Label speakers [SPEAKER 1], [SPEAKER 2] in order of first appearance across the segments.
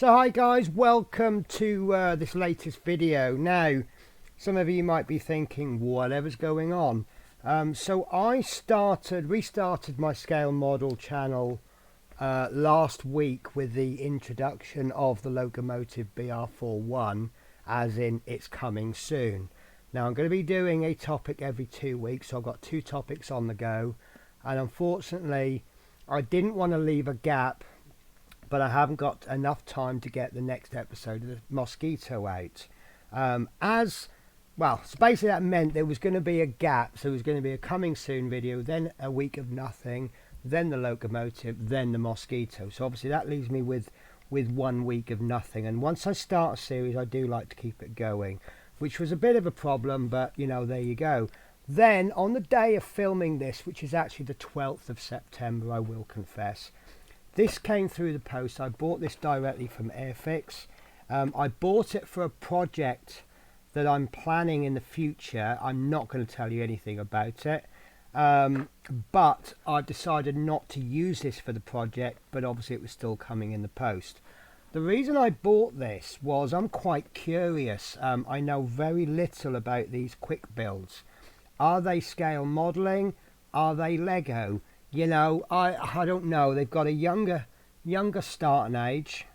[SPEAKER 1] So hi guys, welcome to this latest video. Now, some of you might be thinking, whatever's going on. So I restarted my scale model channel last week with the introduction of the locomotive BR41, as in it's coming soon. Now I'm going to be doing a topic every 2 weeks, so I've got 2 topics on the go, and unfortunately I didn't want to leave a gap, but I haven't got enough time to get the next episode of the Mosquito out. So basically that meant there was going to be a gap. So there was going to be a coming soon video, then a week of nothing, then the locomotive, then the Mosquito. So obviously that leaves me with 1 week of nothing. And once I start a series, I do like to keep it going, which was a bit of a problem, but you know, there you go. Then on the day of filming this, which is actually the 12th of September, I will confess, this came through the post. I bought this directly from Airfix. I bought it for a project that I'm planning in the future. I'm not going to tell you anything about it, but I've decided not to use this for the project, but obviously it was still coming in the post. The reason I bought this was I'm quite curious. I know very little about these quick builds. Are they scale modelling? Are they Lego? You know, I don't know. They've got a younger starting age,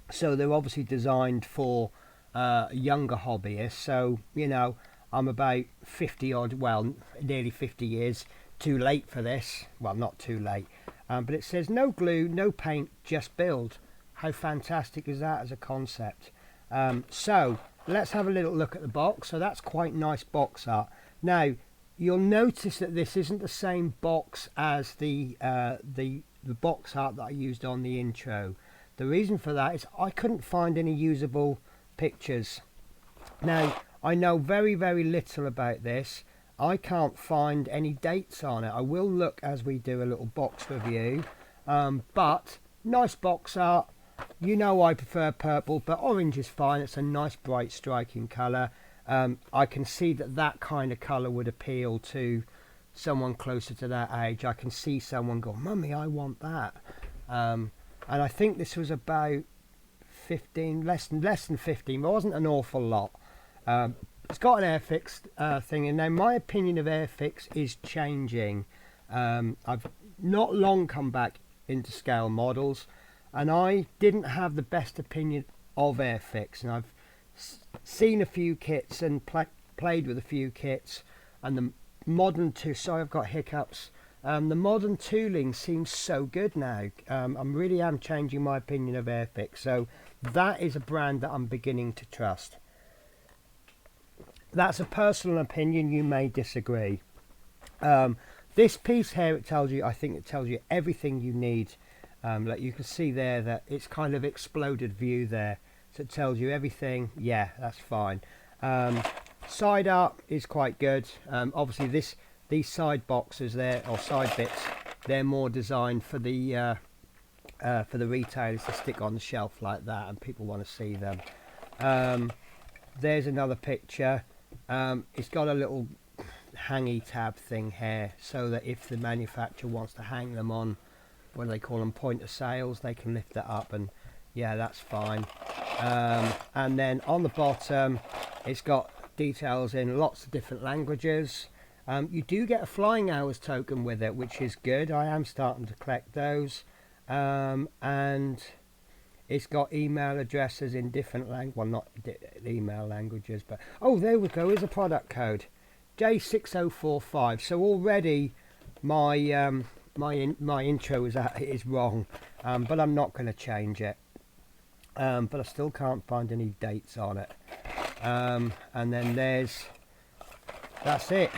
[SPEAKER 1] so they're obviously designed for younger hobbyists. So, you know, I'm about 50 odd, well, nearly 50 years too late for this. Well, not too late, but it says no glue, no paint, just build. How fantastic is that as a concept? So let's have a little look at the box. So that's quite nice box art. Now, you'll notice that this isn't the same box as the box art that I used on the intro. The reason for that is I couldn't find any usable pictures. Now, I know very little about this. I can't find any dates on it. I will look as we do a little box review, but nice box art. You know I prefer purple, but orange is fine. It's a nice bright striking colour. I can see that kind of colour would appeal to someone closer to that age. I can see someone go, "Mummy, I want that." And I think this was about 15, less than 15. It wasn't an awful lot. It's got an Airfix thing, and now my opinion of Airfix is changing. I've not long come back into scale models, and I didn't have the best opinion of Airfix, and I've seen a few kits and played with a few kits, and the modern sorry, I've got hiccups. The modern tooling seems so good now. I really am changing my opinion of Airfix, so that is a brand that I'm beginning to trust. That's a personal opinion. You may disagree. This piece here, I think it tells you everything you need. Like you can see there that it's kind of exploded view there. So it tells you everything. Yeah, that's fine. Side art is quite good. Obviously these side boxes there, or side bits, they're more designed for the retailers to stick on the shelf like that, and people want to see them. There's another picture. It's got a little hangy tab thing here, so that if the manufacturer wants to hang them on, what do they call them, point of sales, they can lift it up, and yeah, that's fine. And then on the bottom, it's got details in lots of different languages. You do get a flying hours token with it, which is good. I am starting to collect those. And it's got email addresses in different well, not email languages, but oh, there we go. Here's a product code, J6045. So already my my intro is wrong, but I'm not going to change it. But I still can't find any dates on it. And then that's it.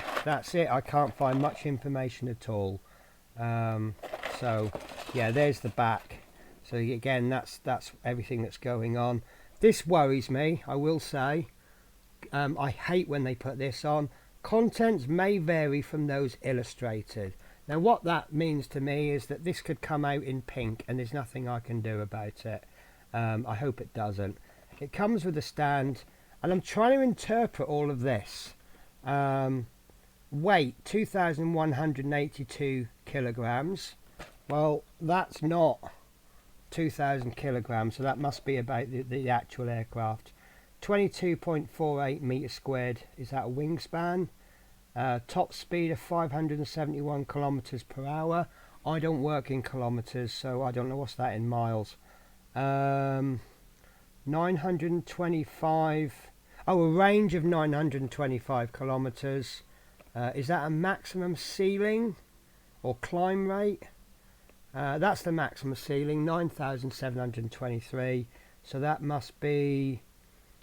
[SPEAKER 1] I can't find much information at all. So yeah, there's the back. So again, that's everything that's going on. This worries me, I will say. I hate when they put this on. Contents may vary from those illustrated. Now what that means to me is that this could come out in pink, and there's nothing I can do about it. I hope it doesn't. It comes with a stand, and I'm trying to interpret all of this. Weight 2,182 kilograms. Well, that's not 2,000 kilograms, so that must be about the actual aircraft. 22.48 meters squared is that a wingspan. Top speed of 571 kilometers per hour. I don't work in kilometers, so I don't know what's that in miles. 925. Oh, a range of 925 kilometers. Is that a maximum ceiling or climb rate? That's the maximum ceiling, 9,723. So that must be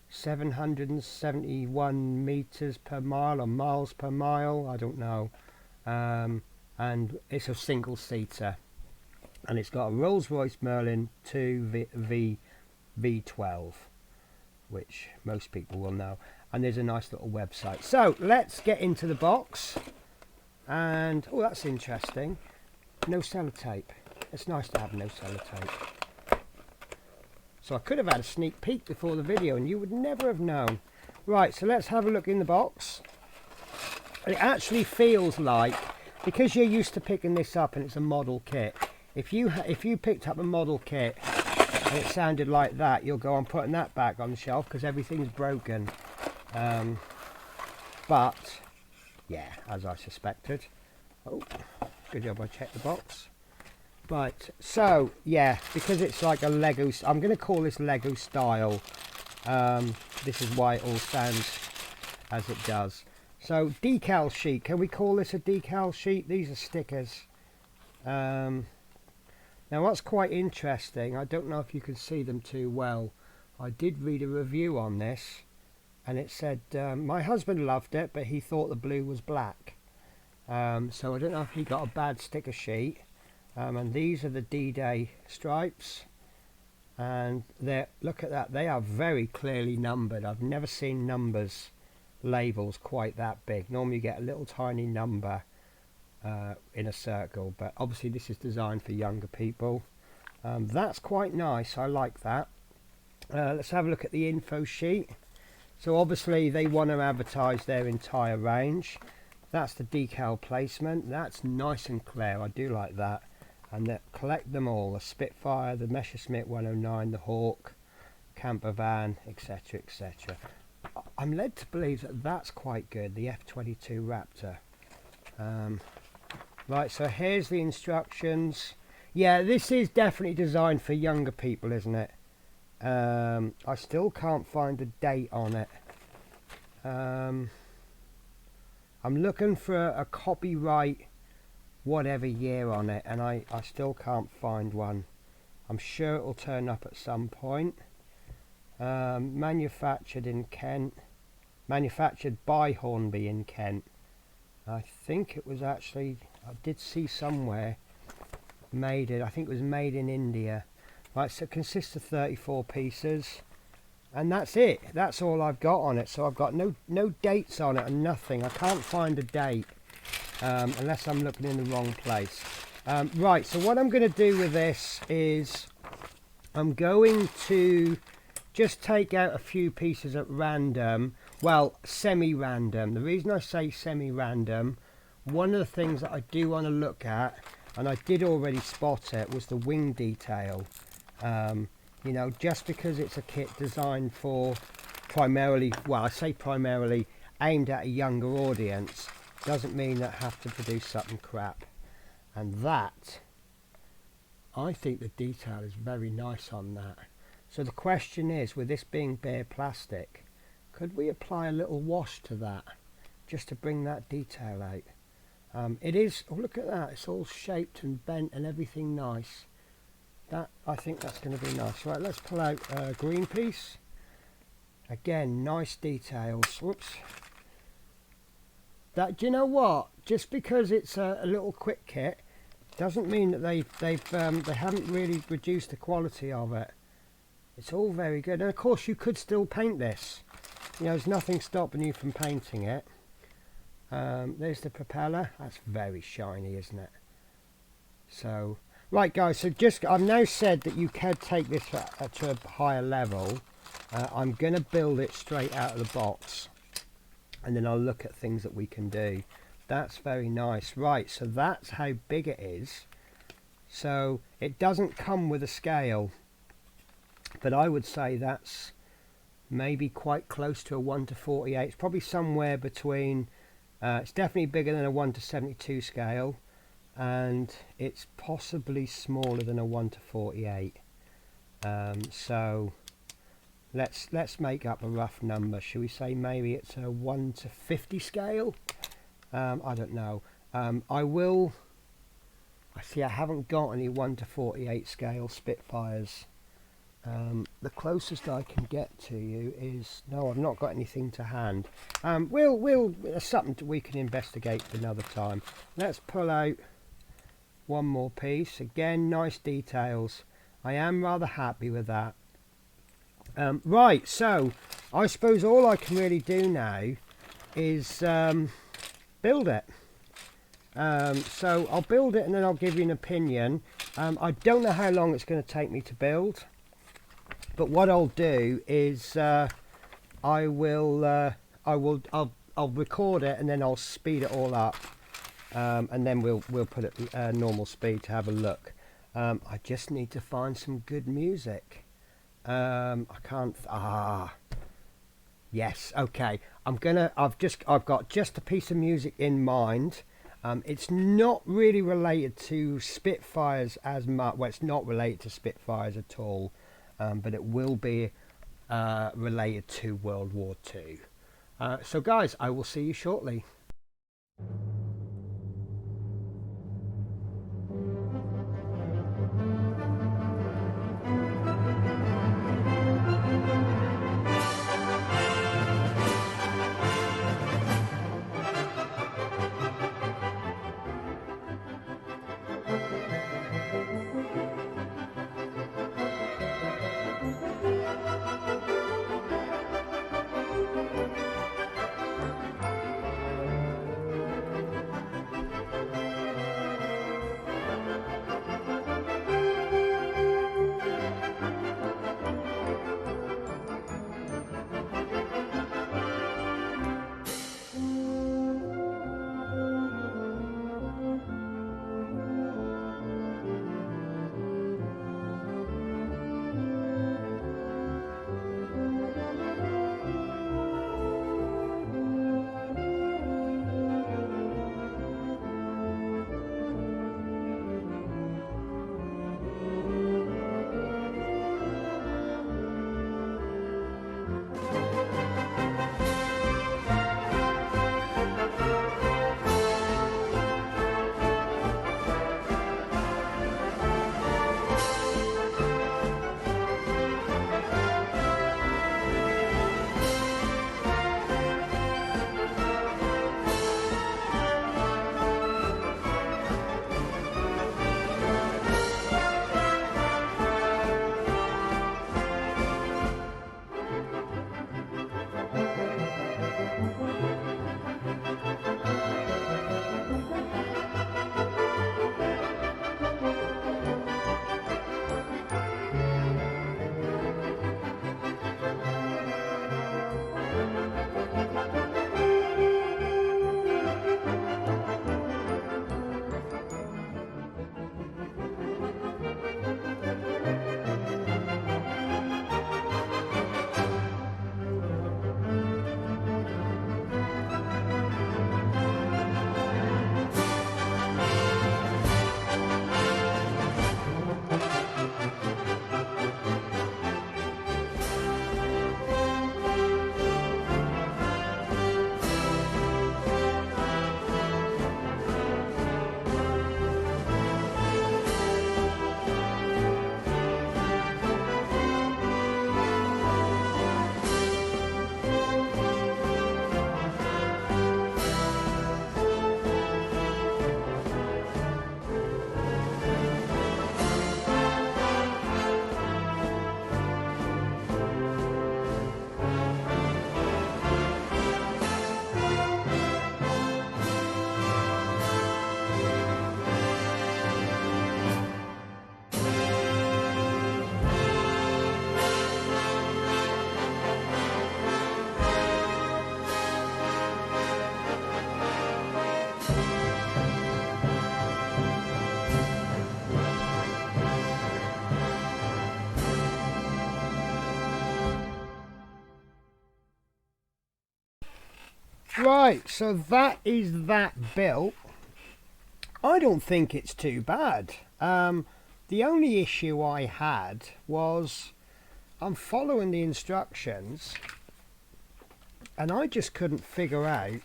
[SPEAKER 1] 771 meters per mile or miles per mile. I don't know. And it's a single seater, and it's got a Rolls-Royce Merlin 2 V12, which most people will know. And there's a nice little website. So let's get into the box. And oh, that's interesting. No sellotape. It's nice to have no sellotape. So I could have had a sneak peek before the video and you would never have known. Right, so let's have a look in the box. It actually feels like, because you're used to picking this up and it's a model kit, if you picked up a model kit and it sounded like that, you'll go on putting that back on the shelf because everything's broken. But yeah, as I suspected. Oh, good job I checked the box. Right, so yeah, because it's like a Lego, I'm going to call this Lego style. This is why it all sounds as it does. So decal sheet, can we call this a decal sheet? These are stickers. Now what's quite interesting, I don't know if you can see them too well. I did read a review on this and it said my husband loved it, but he thought the blue was black. So I don't know if he got a bad sticker sheet. And these are the D-Day stripes, and look at that, they are very clearly numbered. I've never seen numbers labels quite that big. Normally you get a little tiny number in a circle, but obviously this is designed for younger people. That's quite nice, I like that. Let's have a look at the info sheet. So obviously they want to advertise their entire range. That's the decal placement. That's nice and clear, I do like that. And collect them all, the Spitfire, the Messerschmitt 109, the Hawk, camper van, etc, etc. I'm led to believe that that's quite good, the F-22 Raptor. Right, so here's the instructions. Yeah, this is definitely designed for younger people, isn't it? I still can't find a date on it. I'm looking for a copyright whatever year on it, and I still can't find one. I'm sure it will turn up at some point. Manufactured in Kent, manufactured by Hornby in Kent. I think it was actually, I did see somewhere made it, I think it was made in India. Right, so it consists of 34 pieces, and that's it. That's all I've got on it. So I've got no dates on it and nothing. I can't find a date. Unless I'm looking in the wrong place. Right, so what I'm going to do with this is I'm going to just take out a few pieces at random, well, semi-random. The reason I say semi-random, one of the things that I do want to look at, and I did already spot it, was the wing detail. You know, just because it's a kit designed for primarily, well, I say primarily aimed at a younger audience, doesn't mean that I have to produce something crap. And that, I think the detail is very nice on that. So the question is, with this being bare plastic, could we apply a little wash to that just to bring that detail out? It is, oh look at that, it's all shaped and bent and everything nice. That, I think that's going to be nice. Right, let's pull out a green piece. Again, nice details. Whoops. That, do you know what? Just because it's a little quick kit doesn't mean that they haven't really reduced the quality of it. It's all very good, and of course you could still paint this. You know, there's nothing stopping you from painting it. There's the propeller. That's very shiny, isn't it? So, right guys, so just I've now said that you can take this to a higher level. I'm going to build it straight out of the box, and then I'll look at things that we can do. That's very nice. Right, so that's how big it is. So it doesn't come with a scale, but I would say that's maybe quite close to a 1:48. It's probably somewhere between, it's definitely bigger than a 1:72 scale, and it's possibly smaller than a 1:48. So let's make up a rough number. Should we say maybe it's a 1:50 scale? I don't know. I see I haven't got any 1:48 scale Spitfires. The closest I can get to you is, no, I've not got anything to hand. It's something we can investigate for another time. Let's pull out one more piece. Again, nice details. I am rather happy with that. Right, so I suppose all I can really do now is build it. So I'll build it and then I'll give you an opinion. I don't know how long it's going to take me to build, but what I'll do is I'll record it and then I'll speed it all up, and then we'll put it normal speed to have a look. I just need to find some good music. I can't. Yes, okay. I've got just a piece of music in mind. It's not really related to Spitfires as much. Well, it's not related to Spitfires at all, but it will be related to World War II. So guys, I will see you shortly. Right, so that is that built. I don't think it's too bad. The only issue I had was I'm following the instructions and I just couldn't figure out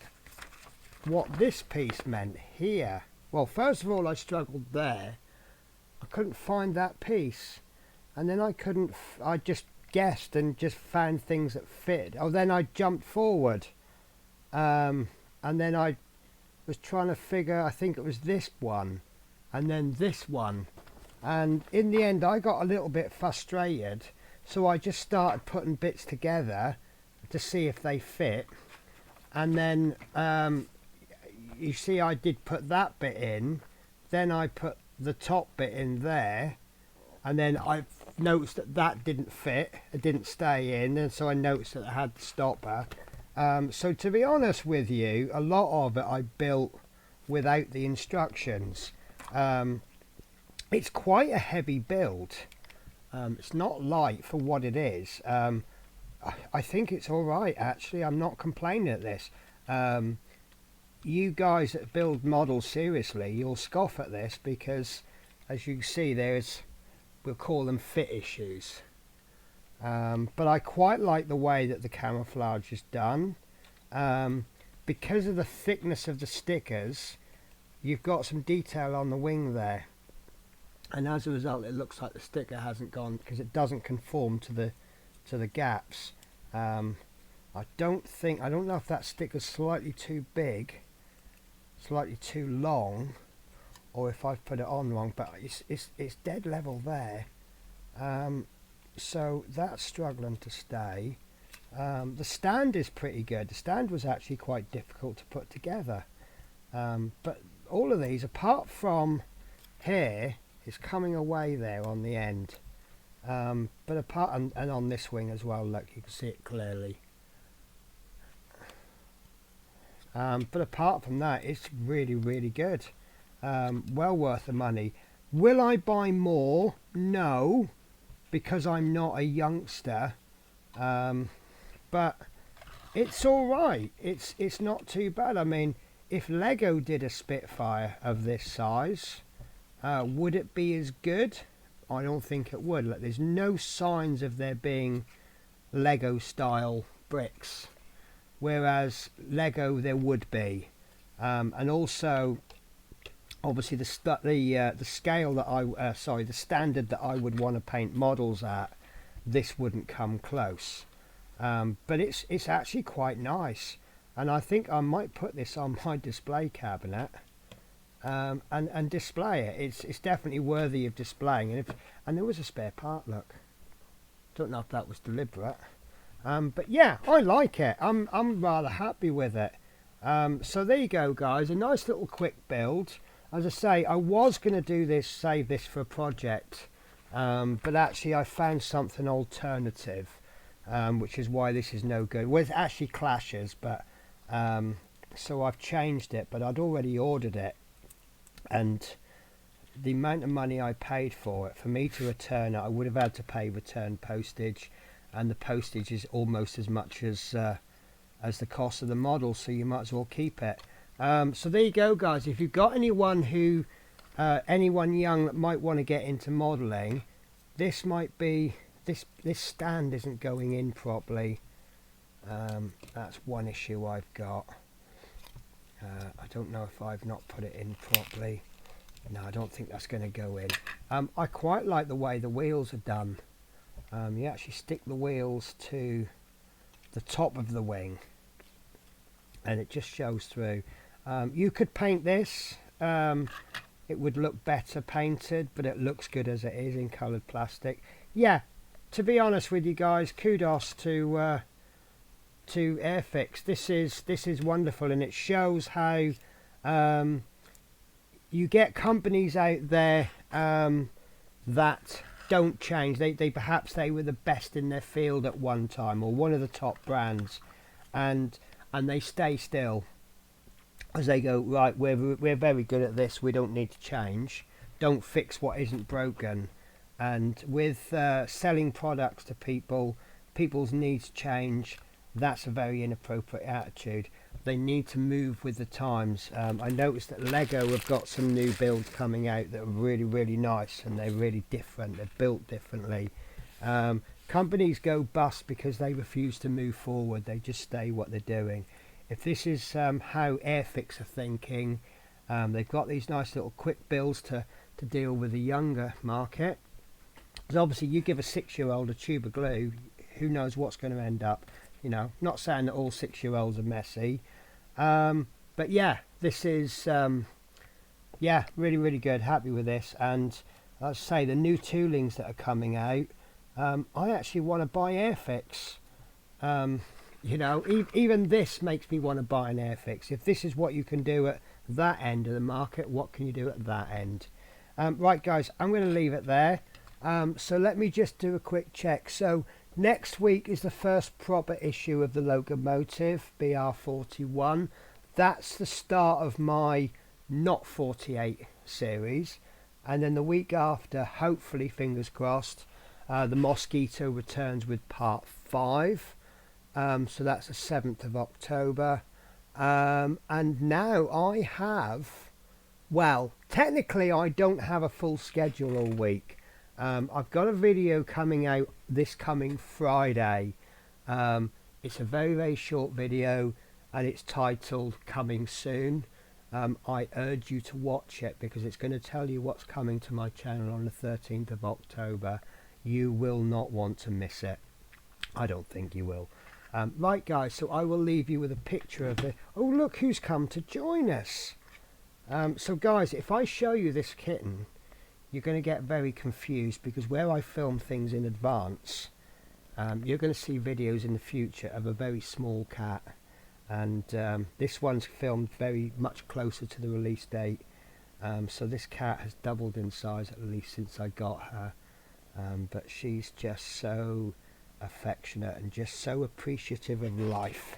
[SPEAKER 1] what this piece meant here. Well, first of all, I struggled there. I couldn't find that piece, and then I just guessed and just found things that fit. Oh, then I jumped forward, and then I was trying to figure, I think it was this one and then this one, and in the end I got a little bit frustrated, so I just started putting bits together to see if they fit. And then you see I did put that bit in, then I put the top bit in there, and then I noticed that that didn't fit, it didn't stay in, and so I noticed that I had the stopper. So to be honest with you, a lot of it I built without the instructions. It's quite a heavy build. It's not light for what it is. I think it's alright actually. I'm not complaining at this. You guys that build models seriously, you'll scoff at this because, as you can see, we'll call them fit issues. But I quite like the way that the camouflage is done. Because of the thickness of the stickers, you've got some detail on the wing there, and as a result it looks like the sticker hasn't gone, because it doesn't conform to the gaps. I don't know if that sticker's slightly too big, slightly too long, or if I've put it on wrong, but it's dead level there. So that's struggling to stay. The stand is pretty good. The stand was actually quite difficult to put together, but all of these, apart from here, is coming away there on the end. But apart and on this wing as well, look, you can see it clearly. But apart from that, it's really, really good. Well worth the money. Will I buy more? No, because I'm not a youngster. But it's all right. It's not too bad. I mean, if Lego did a Spitfire of this size, would it be as good? I don't think it would. Like, there's no signs of there being Lego style bricks, whereas Lego there would be. And also, obviously, the scale that the standard that I would want to paint models at, this wouldn't come close. But it's actually quite nice, and I think I might put this on my display cabinet and display it. It's definitely worthy of displaying. And there was a spare part, look. Don't know if that was deliberate, but yeah, I like it. I'm rather happy with it. So there you go, guys, a nice little quick build. As I say, I was going to do this, save this for a project, but actually I found something alternative, which is why this is no good. Well, it actually clashes, but so I've changed it, but I'd already ordered it, and the amount of money I paid for it, for me to return it, I would have had to pay return postage, and the postage is almost as much as the cost of the model, so you might as well keep it. So there you go, guys. If you've got anyone young that might want to get into modelling, this might be, this stand isn't going in properly. That's one issue I've got. I don't know if I've not put it in properly. No, I don't think that's going to go in. I quite like the way the wheels are done. You actually stick the wheels to the top of the wing, and it just shows through. You could paint this. It would look better painted, but it looks good as it is in coloured plastic. Yeah, to be honest with you guys, kudos to Airfix. This is wonderful, and it shows how you get companies out there that don't change. They perhaps they were the best in their field at one time, or one of the top brands, and they stay still as they go, right, we're very good at this, we don't need to change, don't fix what isn't broken. And with selling products to people, people's needs change. That's a very inappropriate attitude. they need to move with the times. I noticed that Lego have got some new builds coming out that are really nice, and they're really different. They're built differently. Companies go bust because they refuse to move forward. They just stay what they're doing. If this is how Airfix are thinking, they've got these nice little quick builds to deal with the younger market. Because obviously you give a 6-year-old a tube of glue, who knows what's going to end up. You know, not saying that all 6-year-olds are messy, but yeah, this is yeah, really good. Happy with this. And let's say the new toolings that are coming out, I actually want to buy Airfix. You know, even this makes me want to buy an Airfix. If this is what you can do at that end of the market, what can you do at that end? Right guys, I'm going to leave it there. So let me just do a quick check. So next week is the first proper issue of the locomotive, BR41. That's the start of my not 48 series. And then the week after, hopefully, fingers crossed, the Mosquito returns with part 5. So that's the 7th of October. And now I have, well, technically I don't have a full schedule all week. I've got a video coming out this coming Friday. It's a very short video, and it's titled Coming Soon. I urge you to watch it because it's going to tell you what's coming to my channel on the 13th of October. You will not want to miss it. I don't think you will. Right guys, so I will leave you with a picture of it. Oh, look who's come to join us. So guys, if I show you this kitten, you're going to get very confused, because where I film things in advance, you're going to see videos in the future of a very small cat, and this one's filmed very much closer to the release date. So this cat has doubled in size, at least since I got her, but she's just so affectionate and just so appreciative of life.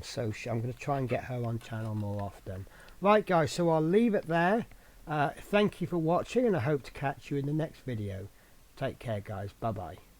[SPEAKER 1] So I'm going to try and get her on channel more often. Right guys, so I'll leave it there. Thank you for watching, and I hope to catch you in the next video. Take care guys, bye bye.